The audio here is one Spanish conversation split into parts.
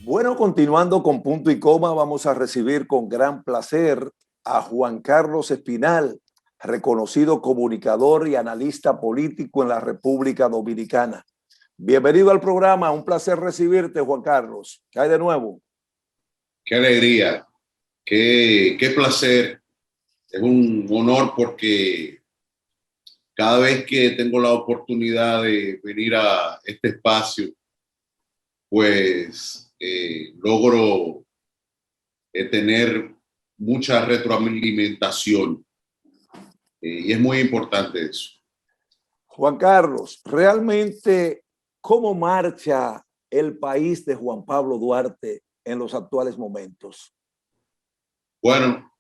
Bueno, continuando con punto y coma, vamos a recibir con gran placer a Juan Carlos Espinal, reconocido comunicador y analista político en la República Dominicana. Bienvenido al programa, un placer recibirte, Juan Carlos. ¿Qué hay de nuevo? Qué alegría, qué placer. Es un honor porque cada vez que tengo la oportunidad de venir a este espacio, pues logro tener mucha retroalimentación y es muy importante eso. Juan Carlos, realmente, ¿cómo marcha el país de Juan Pablo Duarte en los actuales momentos? Bueno,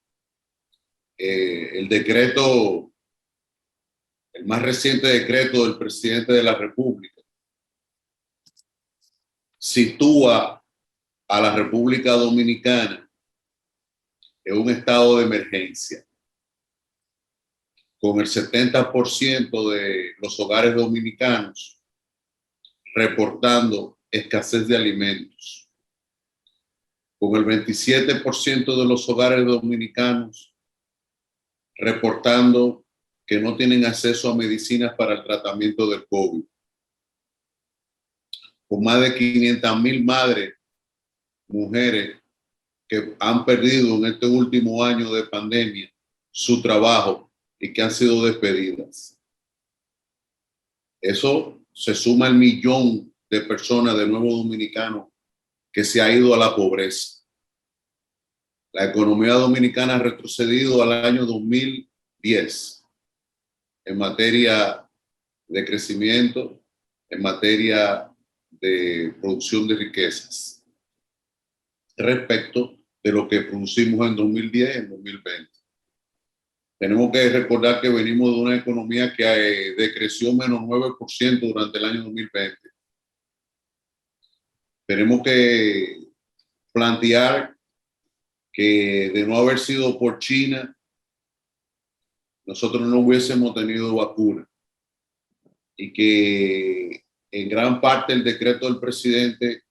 el decreto, el más reciente decreto del presidente de la República sitúa a la República Dominicana en un estado de emergencia, con el 70% de los hogares dominicanos reportando escasez de alimentos, con el 27% de los hogares dominicanos reportando que no tienen acceso a medicinas para el tratamiento del COVID, con más de 500,000 madres, mujeres que han perdido en este último año de pandemia su trabajo y que han sido despedidas. Eso se suma al 1,000,000 de personas, de nuevos dominicanos, que se ha ido a la pobreza. La economía dominicana ha retrocedido al año 2010 en materia de crecimiento, en materia de producción de riquezas, respecto de lo que producimos en 2010 y en 2020. Tenemos que recordar que venimos de una economía que decreció menos 9% durante el año 2020. Tenemos que plantear que de no haber sido por China, nosotros no hubiésemos tenido vacuna y que en gran parte el decreto del presidente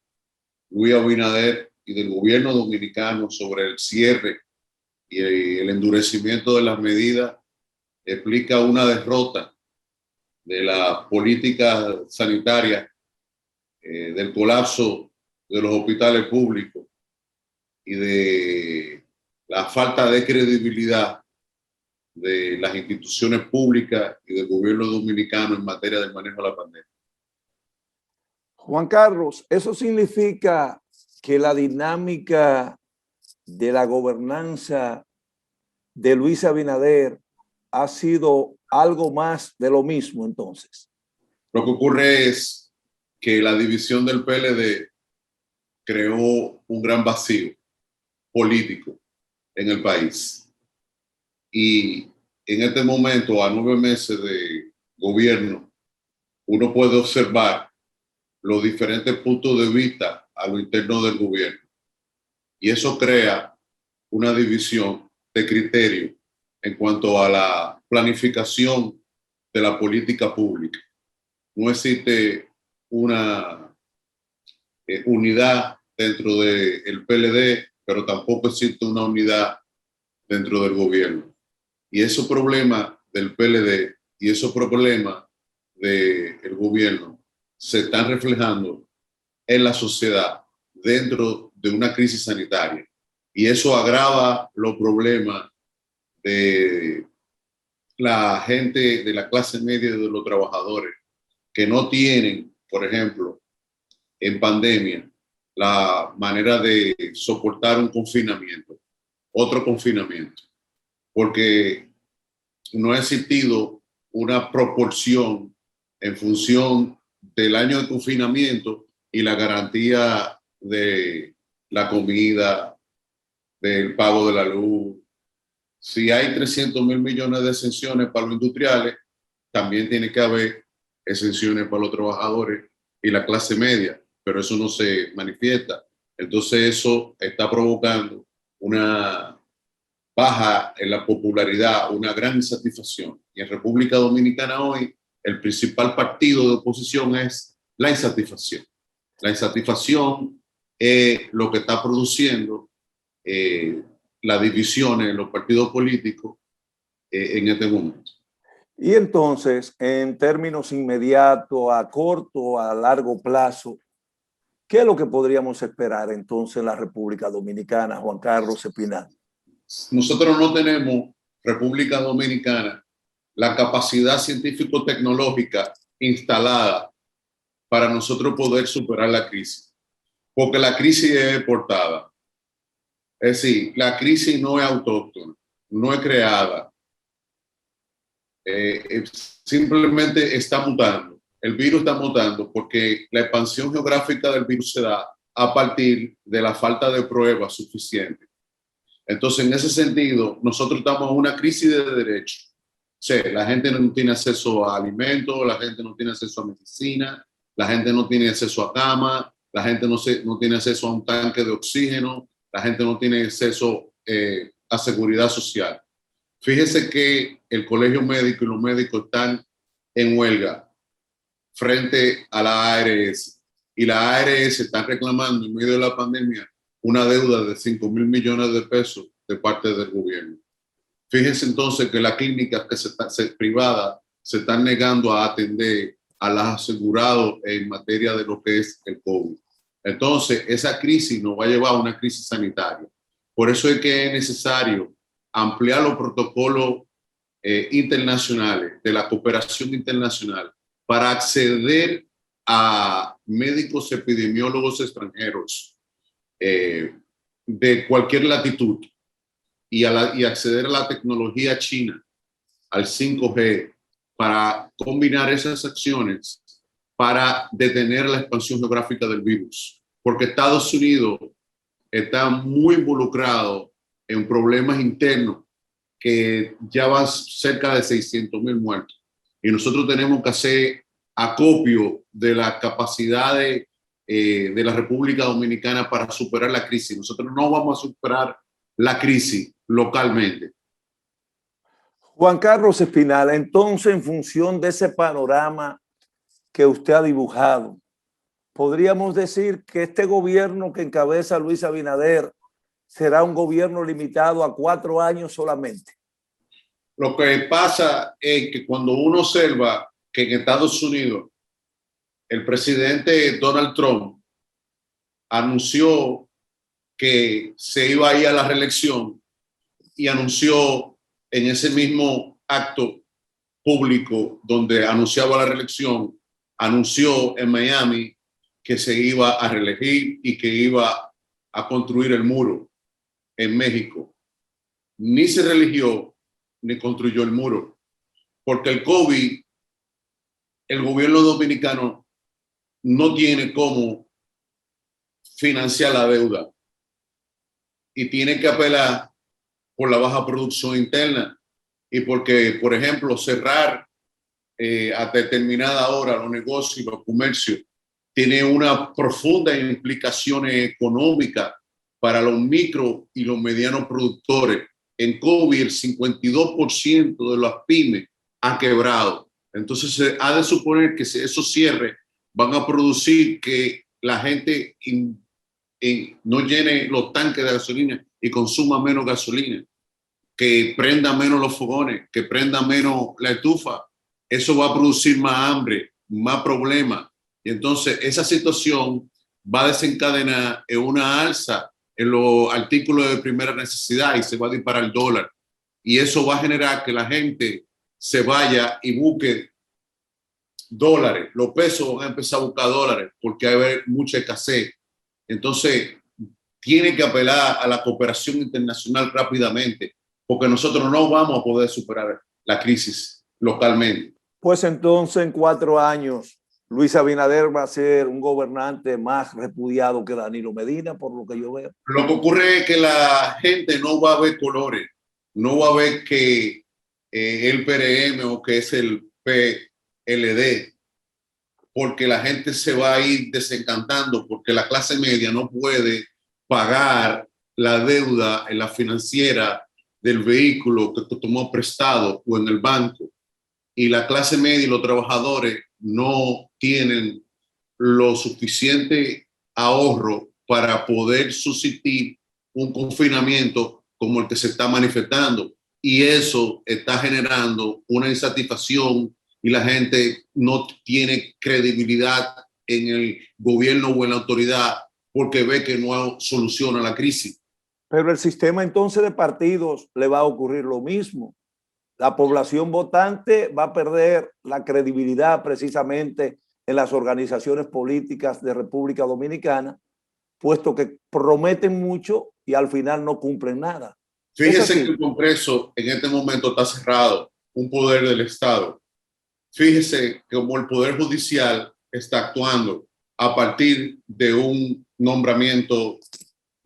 Luis Abinader y del gobierno dominicano sobre el cierre y el endurecimiento de las medidas explica una derrota de la política sanitaria, del colapso de los hospitales públicos y de la falta de credibilidad de las instituciones públicas y del gobierno dominicano en materia del manejo de la pandemia. Juan Carlos, ¿eso significa que la dinámica de la gobernanza de Luis Abinader ha sido algo más de lo mismo entonces? Lo que ocurre es que la división del PLD creó un gran vacío político en el país. Y en este momento, a 9 meses de gobierno, uno puede observar los diferentes puntos de vista a lo interno del gobierno. Y eso crea una división de criterio en cuanto a la planificación de la política pública. No existe una unidad dentro del PLD, pero tampoco existe una unidad dentro del gobierno. Y esos problemas del PLD y esos problemas del gobierno se están reflejando en la sociedad dentro de una crisis sanitaria. Y eso agrava los problemas de la gente de la clase media y de los trabajadores que no tienen, por ejemplo, en pandemia, la manera de soportar un confinamiento, otro confinamiento, porque no ha existido una proporción en función del año de confinamiento y la garantía de la comida, del pago de la luz. Si hay 300,000 millones de exenciones para los industriales, también tiene que haber exenciones para los trabajadores y la clase media, pero eso no se manifiesta. Entonces eso está provocando una baja en la popularidad, una gran insatisfacción. Y en República Dominicana hoy el principal partido de oposición es la insatisfacción. La insatisfacción lo que está produciendo las divisiones en los partidos políticos en este momento. Y entonces, en términos inmediatos, a corto, a largo plazo, ¿qué es lo que podríamos esperar entonces en la República Dominicana, Juan Carlos Espinal? Nosotros no tenemos, República Dominicana, la capacidad científico-tecnológica instalada para nosotros poder superar la crisis, porque la crisis es exportada. Es decir, la crisis no es autóctona, no es creada, simplemente está mutando. El virus está mutando porque la expansión geográfica del virus se da a partir de la falta de pruebas suficientes. Entonces, en ese sentido, nosotros estamos en una crisis de derechos. Sí, la gente no tiene acceso a alimentos, la gente no tiene acceso a medicina, la gente no tiene acceso a cama, la gente no tiene acceso a un tanque de oxígeno, la gente no tiene acceso a seguridad social. Fíjese que el colegio médico y los médicos están en huelga frente a la ARS, y la ARS está reclamando en medio de la pandemia una deuda de 5 mil millones de pesos de parte del gobierno. Fíjense entonces que las clínicas privadas se están negando a atender a los asegurados en materia de lo que es el COVID. Entonces, esa crisis nos va a llevar a una crisis sanitaria. Por eso es que es necesario ampliar los protocolos internacionales, de la cooperación internacional, para acceder a médicos epidemiólogos extranjeros de cualquier latitud y acceder a la tecnología china, al 5G, para combinar esas acciones para detener la expansión geográfica del virus. Porque Estados Unidos está muy involucrado en problemas internos que ya van cerca de 600,000 muertos. Y nosotros tenemos que hacer acopio de la capacidad de la República Dominicana para superar la crisis. Nosotros no vamos a superar la crisis localmente. Juan Carlos Espinal, entonces, en función de ese panorama que usted ha dibujado, podríamos decir que este gobierno que encabeza Luis Abinader será un gobierno limitado a 4 años solamente. Lo que pasa es que cuando uno observa que en Estados Unidos el presidente Donald Trump anunció que se iba a ir a la reelección y anunció en ese mismo acto público donde anunciaba la reelección, anunció en Miami que se iba a reelegir y que iba a construir el muro en México. Ni se reeligió ni construyó el muro, porque el COVID, el gobierno dominicano no tiene cómo financiar la deuda y tiene que apelar por la baja producción interna y porque, por ejemplo, cerrar a determinada hora los negocios y los comercios tiene una profunda implicación económica para los micro y los medianos productores. En COVID, el 52% de las pymes ha quebrado. Entonces, se ha de suponer que esos cierres van a producir que la gente no llene los tanques de gasolina y consuma menos gasolina, que prenda menos los fogones, que prenda menos la estufa. Eso va a producir más hambre, más problemas. Y entonces, esa situación va a desencadenar en una alza en los artículos de primera necesidad y se va a disparar el dólar. Y eso va a generar que la gente se vaya y busque dólares. Los pesos van a empezar a buscar dólares porque va a haber mucha escasez. Entonces, tiene que apelar a la cooperación internacional rápidamente porque nosotros no vamos a poder superar la crisis localmente. Pues entonces, en 4 años, Luis Abinader va a ser un gobernante más repudiado que Danilo Medina, por lo que yo veo. Lo que ocurre es que la gente no va a ver colores, no va a ver que el PRM o que es el PLD, porque la gente se va a ir desencantando, porque la clase media no puede pagar la deuda en la financiera del vehículo que tomó prestado o en el banco. Y la clase media y los trabajadores no tienen lo suficiente ahorro para poder subsistir un confinamiento como el que se está manifestando. Y eso está generando una insatisfacción y la gente no tiene credibilidad en el gobierno o en la autoridad porque ve que no soluciona la crisis. Pero el sistema entonces de partidos le va a ocurrir lo mismo. La población votante va a perder la credibilidad precisamente en las organizaciones políticas de República Dominicana, puesto que prometen mucho y al final no cumplen nada. Fíjese que el Congreso en este momento está cerrado, un poder del Estado. Fíjese como el Poder Judicial está actuando a partir de un nombramiento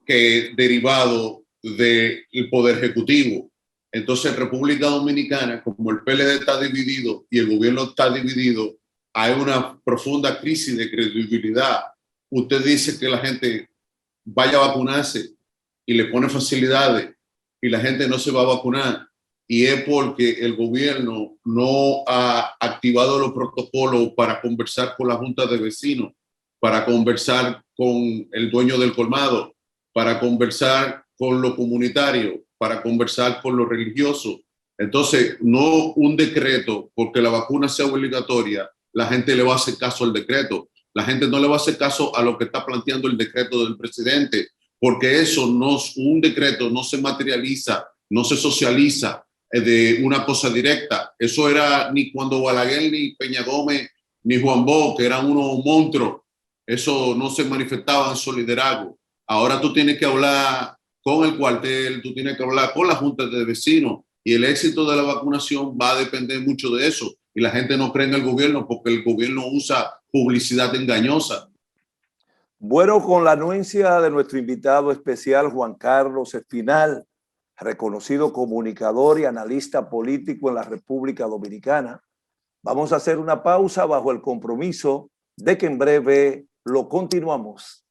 que derivado del Poder Ejecutivo. Entonces, en República Dominicana, como el PLD está dividido y el gobierno está dividido, hay una profunda crisis de credibilidad. Usted dice que la gente vaya a vacunarse y le pone facilidades y la gente no se va a vacunar. Y es porque el gobierno no ha activado los protocolos para conversar con la Junta de Vecinos, para conversar con el dueño del colmado, para conversar con lo comunitario, para conversar con lo religioso. Entonces, no un decreto, porque la vacuna sea obligatoria, la gente le va a hacer caso al decreto. La gente no le va a hacer caso a lo que está planteando el decreto del presidente, porque eso no, un decreto no se materializa, no se socializa de una cosa directa. Eso era ni cuando Balaguer, ni Peña Gómez, ni Juan Bosch, que eran unos monstruos. Eso no se manifestaba en su liderazgo. Ahora tú tienes que hablar con el cuartel, tú tienes que hablar con la junta de vecinos y el éxito de la vacunación va a depender mucho de eso. Y la gente no cree en el gobierno porque el gobierno usa publicidad engañosa. Bueno, con la anuencia de nuestro invitado especial, Juan Carlos Espinal, reconocido comunicador y analista político en la República Dominicana, vamos a hacer una pausa bajo el compromiso de que en breve lo continuamos.